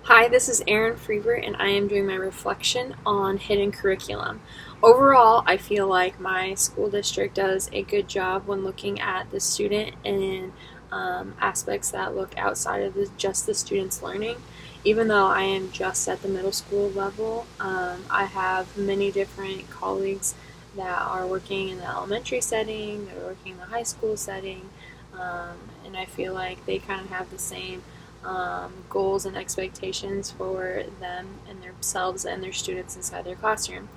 Hi, this is Erin Freebert, and I am doing my reflection on hidden curriculum. Overall, I feel like my school district does a good job when looking at the student and aspects that look outside of just the student's learning. Even though I am just at the middle school level, I have many different colleagues that are working in the elementary setting, that are working in the high school setting, and I feel like they kind of have the same goals and expectations for them and themselves and their students inside their classroom.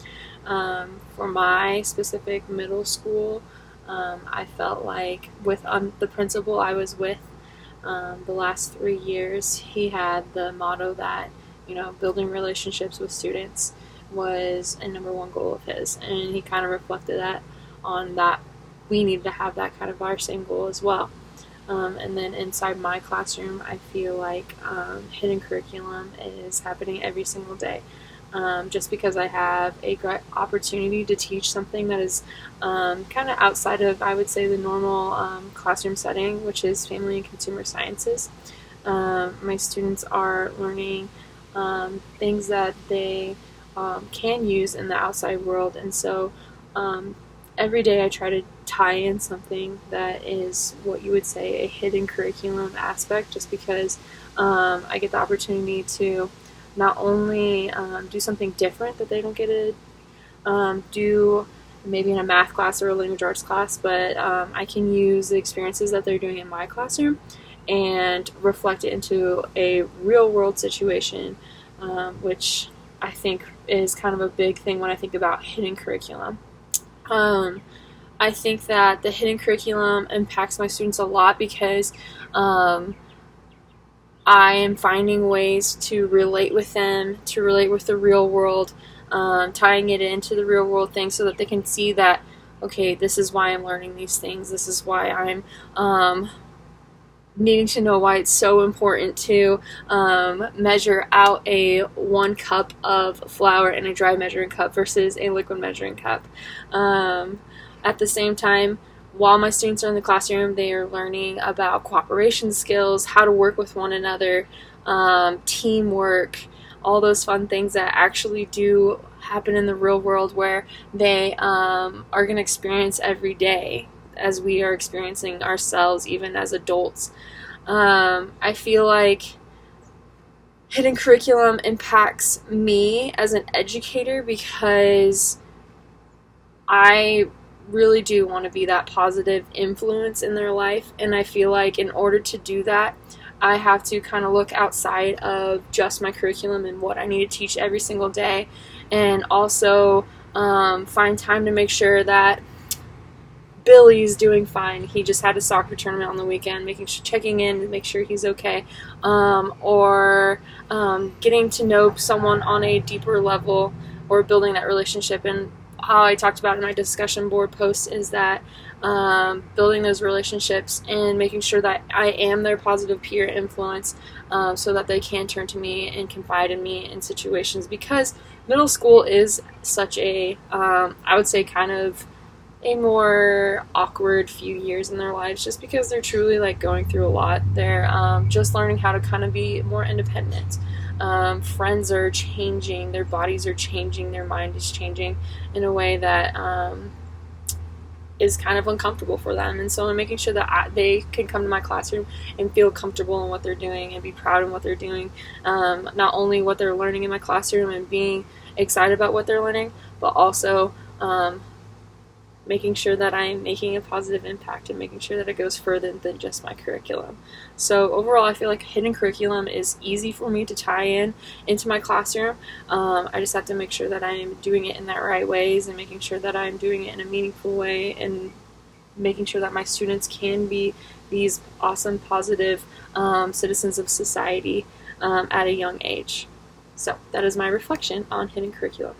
For my specific middle school, I felt like with the principal I was with the last 3 years, he had the motto that, building relationships with students was a number one goal of his, and he kind of reflected that on that we needed to have that kind of our same goal as well. And then inside my classroom, I feel like hidden curriculum is happening every single day. Just because I have a great opportunity to teach something that is kind of outside of, I would say, the normal classroom setting, which is family and consumer sciences. My students are learning things that they can use in the outside world, and so every day I try to tie in something that is what you would say a hidden curriculum aspect, just because I get the opportunity to not only do something different that they don't get to do maybe in a math class or a language arts class, but I can use the experiences that they're doing in my classroom and reflect it into a real world situation, which I think is kind of a big thing when I think about hidden curriculum. I think that the hidden curriculum impacts my students a lot because I am finding ways to relate with them, to relate with the real world, tying it into the real world thing so that they can see that, okay, this is why I'm learning these things, this is why I'm needing to know why it's so important to measure out a 1 cup of flour in a dry measuring cup versus a liquid measuring cup. At the same time, while my students are in the classroom, they are learning about cooperation skills, how to work with one another, teamwork, all those fun things that actually do happen in the real world where they are going to experience every day as we are experiencing ourselves even as adults. I feel like hidden curriculum impacts me as an educator because I really do want to be that positive influence in their life, and I feel like in order to do that, I have to kind of look outside of just my curriculum and what I need to teach every single day, and also find time to make sure that Billy's doing fine. He just had a soccer tournament on the weekend, checking in to make sure he's okay, or getting to know someone on a deeper level, or building that relationship. And how I talked about in my discussion board post is that building those relationships and making sure that I am their positive peer influence, so that they can turn to me and confide in me in situations, because middle school is such a, I would say, kind of a more awkward few years in their lives, just because they're truly like going through a lot. They're just learning how to kind of be more independent. Friends are changing, their bodies are changing, their mind is changing in a way that is kind of uncomfortable for them. And so I'm making sure that they can come to my classroom and feel comfortable in what they're doing and be proud of what they're doing. Not only what they're learning in my classroom and being excited about what they're learning, but also making sure that I'm making a positive impact and making sure that it goes further than just my curriculum. So overall, I feel like hidden curriculum is easy for me to tie into my classroom. I just have to make sure that I'm doing it in the right ways and making sure that I'm doing it in a meaningful way, and making sure that my students can be these awesome, positive citizens of society at a young age. So that is my reflection on hidden curriculum.